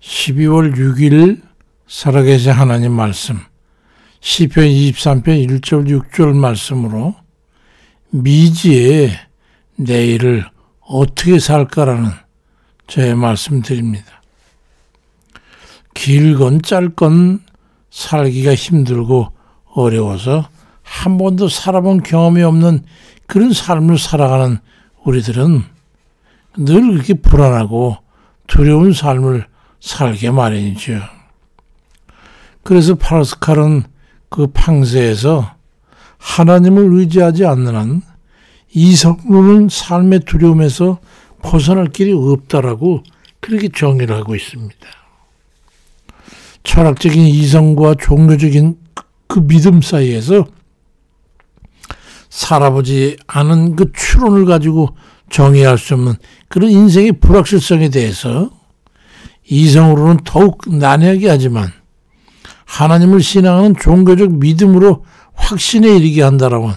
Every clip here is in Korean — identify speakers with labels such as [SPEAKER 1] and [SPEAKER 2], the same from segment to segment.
[SPEAKER 1] 12월 6일 살아계신 하나님 말씀 시편 23편 1절 6절 말씀으로 미지의 내일을 어떻게 살까라는 저의 말씀 드립니다. 길건 짧건 살기가 힘들고 어려워서 한 번도 살아본 경험이 없는 그런 삶을 살아가는 우리들은 늘 그렇게 불안하고 두려운 삶을 살게 마련이죠. 그래서 파스칼은 그 팡세에서 하나님을 의지하지 않는 한 이성으로는 삶의 두려움에서 벗어날 길이 없다라고 그렇게 정의를 하고 있습니다. 철학적인 이성과 종교적인 그 믿음 사이에서 살아보지 않은 그 추론을 가지고 정의할 수 없는 그런 인생의 불확실성에 대해서 이성으로는 더욱 난해하게 하지만 하나님을 신앙하는 종교적 믿음으로 확신에 이르게 한다라고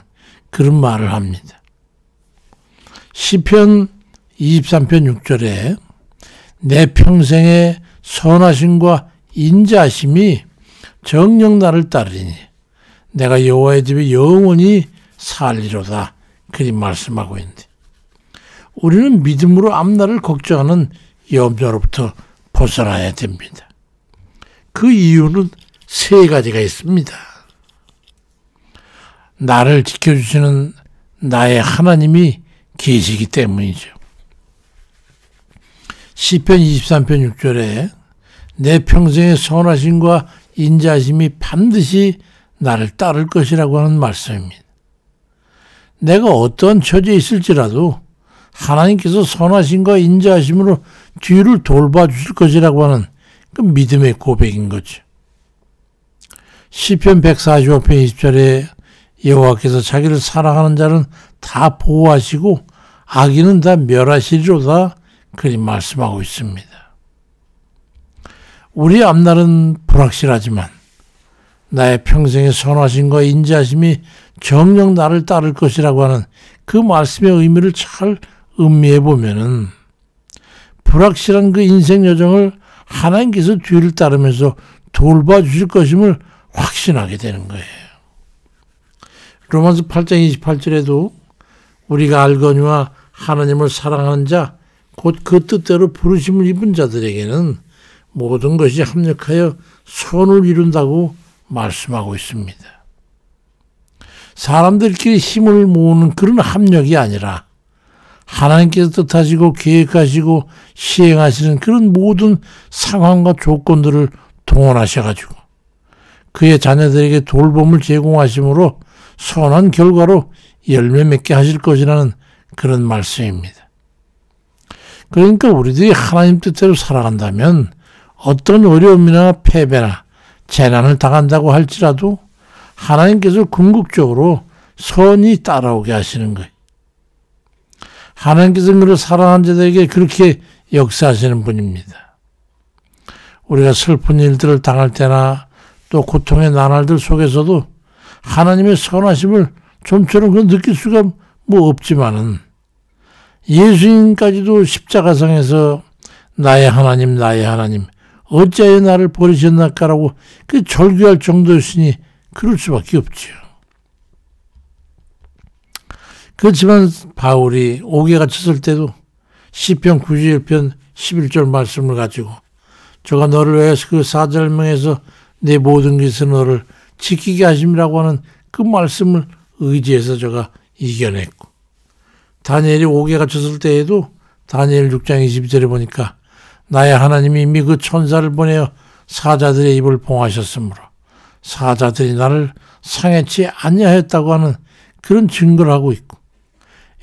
[SPEAKER 1] 그런 말을 합니다. 시편 23편 6절에 내 평생의 선하심과 인자하심이 정녕 나를 따르니 내가 여호와의 집에 영원히 살리로다 그리 말씀하고 있는데 우리는 믿음으로 앞날을 걱정하는 염려로부터 벗어나야 됩니다. 그 이유는 세 가지가 있습니다. 나를 지켜주시는 나의 하나님이 계시기 때문이죠. 시편 23편 6절에 내 평생의 선하심과 인자하심이 반드시 나를 따를 것이라고 하는 말씀입니다. 내가 어떤 처지에 있을지라도 하나님께서 선하심과 인자하심으로 뒤를 돌봐주실 것이라고 하는 그 믿음의 고백인 거죠. 시편 145편 20절에 여호와께서 자기를 사랑하는 자는 다 보호하시고 악인은 다 멸하시리로다 그리 말씀하고 있습니다. 우리 앞날은 불확실하지만 나의 평생의 선하심과 인자하심이 정녕 나를 따를 것이라고 하는 그 말씀의 의미를 잘 음미해 보면은 불확실한 그 인생 여정을 하나님께서 뒤를 따르면서 돌봐주실 것임을 확신하게 되는 거예요. 로마서 8장 28절에도 우리가 알거니와 하나님을 사랑하는 자 곧 그 뜻대로 부르심을 입은 자들에게는 모든 것이 합력하여 선을 이룬다고 말씀하고 있습니다. 사람들끼리 힘을 모으는 그런 합력이 아니라 하나님께서 뜻하시고 계획하시고 시행하시는 그런 모든 상황과 조건들을 동원하셔가지고 그의 자녀들에게 돌봄을 제공하심으로 선한 결과로 열매 맺게 하실 것이라는 그런 말씀입니다. 그러니까 우리들이 하나님 뜻대로 살아간다면 어떤 어려움이나 패배나 재난을 당한다고 할지라도 하나님께서 궁극적으로 선이 따라오게 하시는 거예요. 하나님께서 그를 사랑하는 자들에게 그렇게 역사하시는 분입니다. 우리가 슬픈 일들을 당할 때나 또 고통의 나날들 속에서도 하나님의 선하심을 좀처럼 느낄 수가 없지만은 예수님까지도 십자가상에서 나의 하나님 어찌하여 나를 버리셨나까라고 그 절규할 정도였으니 그럴 수밖에 없죠. 그렇지만 바울이 옥에 갇혔을 때도 시편 91편 11절 말씀을 가지고 저가 너를 위해서 그 사절명에서 내 모든 것에서 너를 지키게 하심이라고 하는 그 말씀을 의지해서 저가 이겨냈고 다니엘이 옥에 갇혔을 때에도 다니엘 6장 22절에 보니까 나의 하나님이 이미 그 천사를 보내어 사자들의 입을 봉하셨으므로 사자들이 나를 상해치 아니하였다고 하는 그런 증거를 하고 있고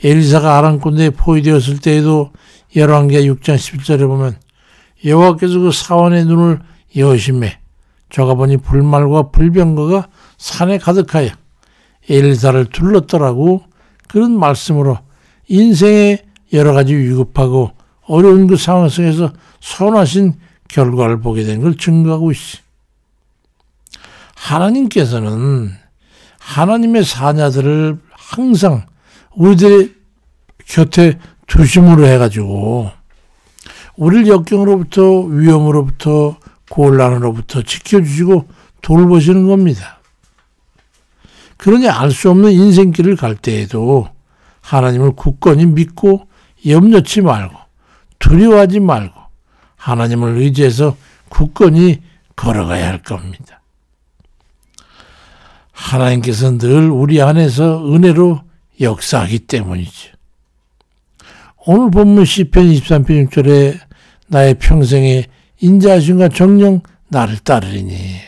[SPEAKER 1] 엘리사가 아람 군대에 포위되었을 때에도 열왕기하 6장 11절에 보면 여호와께서 그 사원의 눈을 여심해 저가 보니 불말과 불병거가 산에 가득하여 엘리사를 둘렀더라고 그런 말씀으로 인생의 여러 가지 위급하고 어려운 그 상황 속에서 선하신 결과를 보게 된 걸 증거하고 있어. 하나님께서는 하나님의 사자들을 항상 우리들의 곁에 두심으로 해가지고 우리를 역경으로부터, 위험으로부터, 곤란으로부터 지켜주시고 돌보시는 겁니다. 그러니 알 수 없는 인생길을 갈 때에도 하나님을 굳건히 믿고 염려치 말고 두려워하지 말고 하나님을 의지해서 굳건히 걸어가야 할 겁니다. 하나님께서 늘 우리 안에서 은혜로 역사하기 때문이죠. 오늘 본문 시편 23편 6절에 나의 평생에 인자하심과 정령 나를 따르리니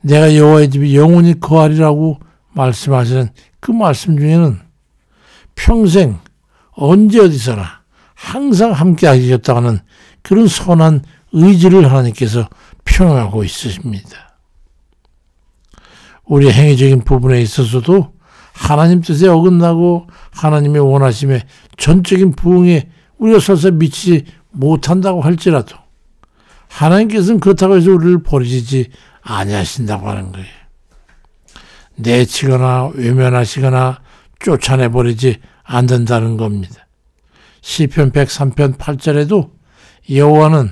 [SPEAKER 1] 내가 여호와의 집에 영원히 거하리라고 말씀하시는 그 말씀 중에는 평생 언제 어디서나 항상 함께 하시겠다는 그런 선한 의지를 하나님께서 표현하고 있으십니다. 우리 행위적인 부분에 있어서도 하나님 뜻에 어긋나고 하나님의 원하심에 전적인 부응에 우리가 설사 미치지 못한다고 할지라도 하나님께서는 그렇다고 해서 우리를 버리지 아니하신다고 하는 거예요. 내치거나 외면하시거나 쫓아내버리지 않는다는 겁니다. 시편 103편 8절에도 여호와는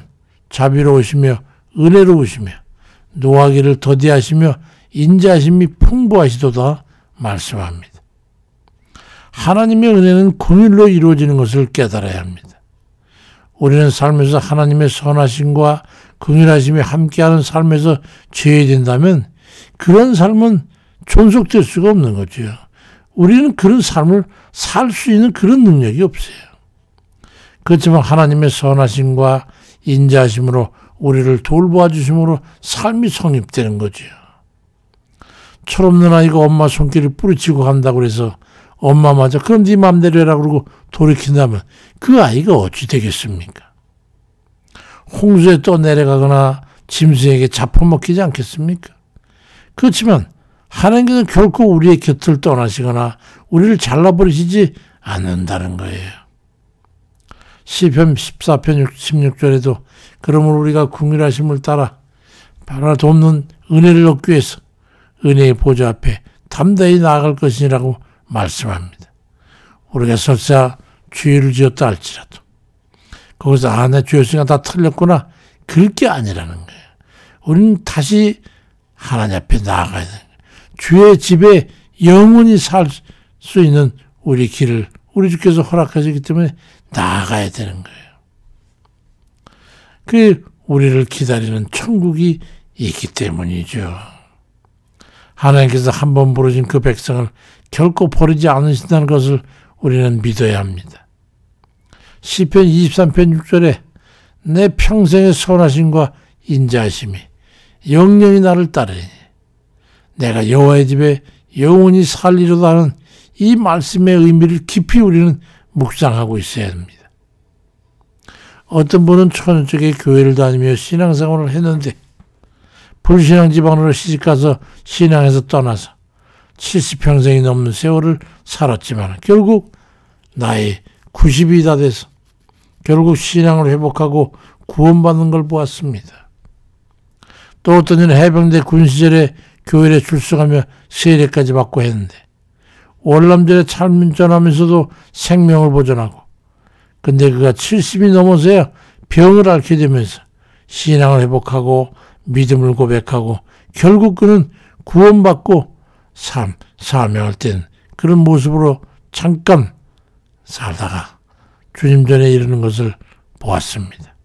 [SPEAKER 1] 자비로우시며 은혜로우시며 노하기를 더디하시며 인자하심이 풍부하시도다 말씀합니다. 하나님의 은혜는 공일로 이루어지는 것을 깨달아야 합니다. 우리는 삶에서 하나님의 선하심과 긍휼하심이 함께하는 삶에서 죄된다면 그런 삶은 존속될 수가 없는 거죠. 우리는 그런 삶을 살 수 있는 그런 능력이 없어요. 그렇지만 하나님의 선하심과 인자하심으로 우리를 돌보아 주심으로 삶이 성립되는 거죠. 철없는 아이가 엄마 손길을 뿌리치고 간다고 해서 엄마마저 그럼 네 맘대로 해라 그러고 돌이킨다면 그 아이가 어찌 되겠습니까? 홍수에 떠내려가거나 짐승에게 잡아먹히지 않겠습니까? 그렇지만 하나님께서는 결코 우리의 곁을 떠나시거나 우리를 잘라버리시지 않는다는 거예요. 시편 14편 16절에도 그러므로 우리가 긍휼하심을 따라 바라 돕는 은혜를 얻기 위해서 은혜의 보좌 앞에 담대히 나아갈 것이라고 말씀합니다. 우리가 설사 죄를 지었다 할지라도 거기서 내 죄였으니까 다 틀렸구나 그럴 게 아니라는 거예요. 우리는 다시 하나님 앞에 나아가야 돼요. 주의 집에 영원히 살 수 있는 우리 길을 우리 주께서 허락하시기 때문에 나아가야 되는 거예요. 그 우리를 기다리는 천국이 있기 때문이죠. 하나님께서 한번 부르신 그 백성을 결코 버리지 않으신다는 것을 우리는 믿어야 합니다. 시편 23편 6절에 내 평생의 선하심과 인자하심이 영영이 나를 따르니 내가 여호와의 집에 영원히 살리로다 하는 이 말씀의 의미를 깊이 우리는 묵상하고 있어야 합니다. 어떤 분은 천주교의 교회를 다니며 신앙생활을 했는데 불신앙 지방으로 시집가서 신앙에서 떠나서 70평생이 넘는 세월을 살았지만 결국 나이 90이 다 돼서 결국 신앙을 회복하고 구원받는 걸 보았습니다. 또 어떤 이는 해병대 군 시절에 교회에 출석하며 세례까지 받고 했는데 월남전에 참전하면서도 생명을 보존하고 근데 그가 70이 넘어서야 병을 앓게 되면서 신앙을 회복하고 믿음을 고백하고 결국 그는 구원받고 사명할 땐 그런 모습으로 잠깐 살다가 주님 전에 이르는 것을 보았습니다.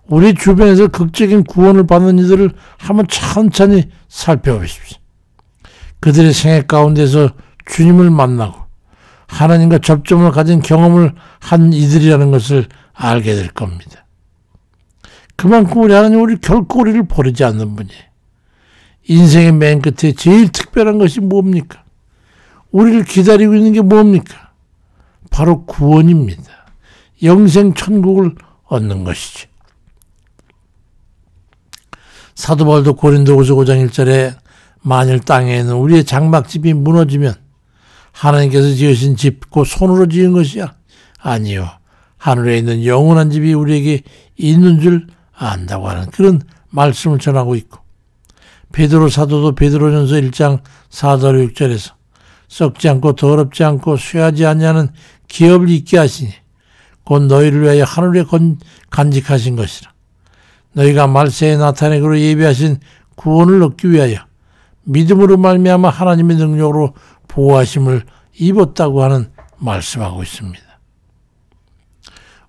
[SPEAKER 1] 우리 주변에서 극적인 구원을 받는 이들을 한번 천천히 살펴보십시오. 그들의 생애 가운데서 주님을 만나고 하나님과 접점을 가진 경험을 한 이들이라는 것을 알게 될 겁니다. 그만큼 우리 하나님 결코 우리를 버리지 않는 분이에요. 인생의 맨 끝에 제일 특별한 것이 뭡니까? 우리를 기다리고 있는 게 뭡니까? 바로 구원입니다. 영생 천국을 얻는 것이죠. 사도 바울도 고린도후서 5장 1절에 만일 땅에 있는 우리의 장막집이 무너지면 하나님께서 지으신 집, 곧 손으로 지은 것이야? 아니요. 하늘에 있는 영원한 집이 우리에게 있는 줄 안다고 하는 그런 말씀을 전하고 있고 베드로 사도도 베드로전서 1장 4절 6절에서 썩지 않고 더럽지 않고 쇠하지 아니하는 기업을 있게 하시니 곧 너희를 위하여 하늘에 간직하신 것이라. 너희가 말세에 나타내 그로 예비하신 구원을 얻기 위하여 믿음으로 말미암아 하나님의 능력으로 보호하심을 입었다고 하는 말씀하고 있습니다.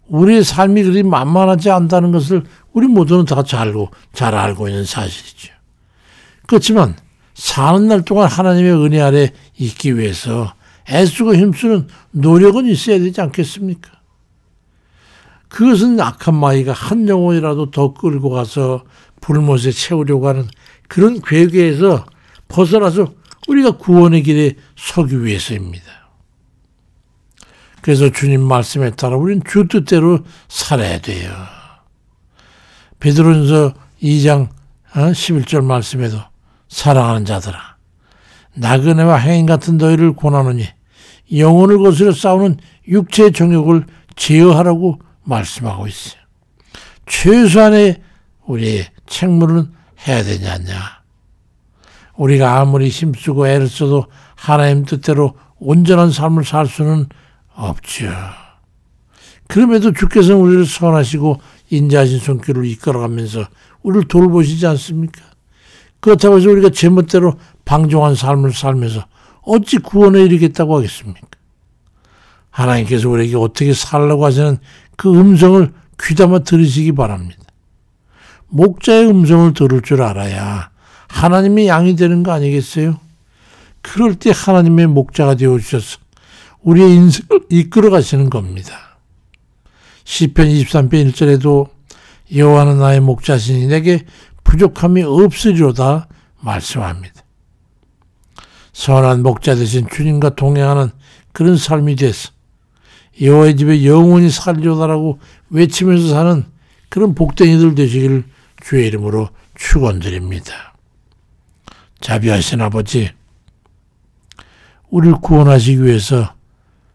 [SPEAKER 1] 우리의 삶이 그리 만만하지 않다는 것을 우리 모두는 다 잘 알고 있는 사실이죠. 그렇지만 사는 날 동안 하나님의 은혜 아래 있기 위해서 애쓰고 힘쓰는 노력은 있어야 되지 않겠습니까? 그것은 악한 마귀가 한 영혼이라도 더 끌고 가서 불못에 채우려고 하는 그런 괴계에서 벗어나서 우리가 구원의 길에 서기 위해서입니다. 그래서 주님 말씀에 따라 우리는 주 뜻대로 살아야 돼요. 베드로전서 2장 11절 말씀에도 사랑하는 자들아 나그네와 행인 같은 너희를 권하노니 영혼을 거스려 싸우는 육체의 정욕을 제어하라고 말씀하고 있어요. 최소한의 우리의 책무는 해야 되지 않냐. 우리가 아무리 힘쓰고 애를 써도 하나님 뜻대로 온전한 삶을 살 수는 없죠. 그럼에도 주께서는 우리를 선하시고 인자하신 손길로 이끌어가면서 우리를 돌보시지 않습니까? 그렇다고 해서 우리가 제멋대로 방종한 삶을 살면서 어찌 구원에 이르겠다고 하겠습니까? 하나님께서 우리에게 어떻게 살라고 하시는 그 음성을 귀담아 들으시기 바랍니다. 목자의 음성을 들을 줄 알아야 하나님의 양이 되는 거 아니겠어요? 그럴 때 하나님의 목자가 되어주셔서 우리의 인생을 이끌어 가시는 겁니다. 시편 23편 1절에도 여호와는 나의 목자시니 내게 부족함이 없으리로다 말씀합니다. 선한 목자 되신 주님과 동행하는 그런 삶이 돼서 여호와의 집에 영원히 살리로다라고 외치면서 사는 그런 복된 이들 되시기를 주의 이름으로 축원드립니다. 자비하신 아버지, 우리를 구원하시기 위해서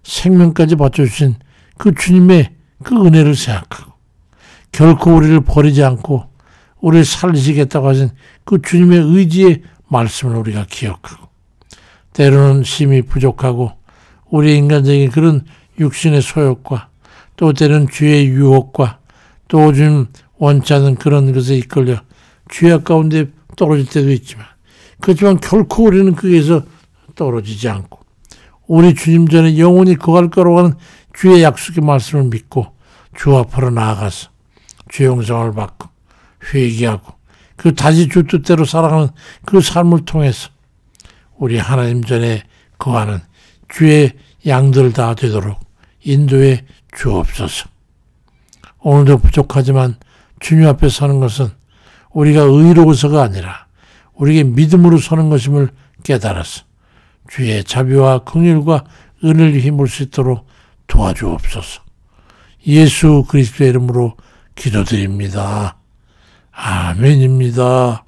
[SPEAKER 1] 생명까지 바쳐주신 그 주님의 그 은혜를 생각하고 결코 우리를 버리지 않고 우리를 살리시겠다고 하신 그 주님의 의지의 말씀을 우리가 기억하고 때로는 심히 부족하고 우리의 인간적인 그런 육신의 소욕과 또 때로는 죄의 유혹과 또 좀 원치 않은 그런 것에 이끌려 죄악 가운데 떨어질 때도 있지만 그렇지만 결코 우리는 거기에서 떨어지지 않고 우리 주님 전에 영원히 거할 거라고 하는 주의 약속의 말씀을 믿고 주 앞으로 나아가서 죄 용서를 받고 회개하고 그 다시 주 뜻대로 살아가는 그 삶을 통해서 우리 하나님 전에 거하는 주의 양들 다 되도록 인도해 주옵소서. 오늘도 부족하지만 주님 앞에 서는 것은 우리가 의로워서가 아니라 우리에게 믿음으로 서는 것임을 깨달아서 주의 자비와 긍휼과 은혜를 힘을 수 있도록 도와주옵소서. 예수 그리스도의 이름으로 기도드립니다. 아멘입니다.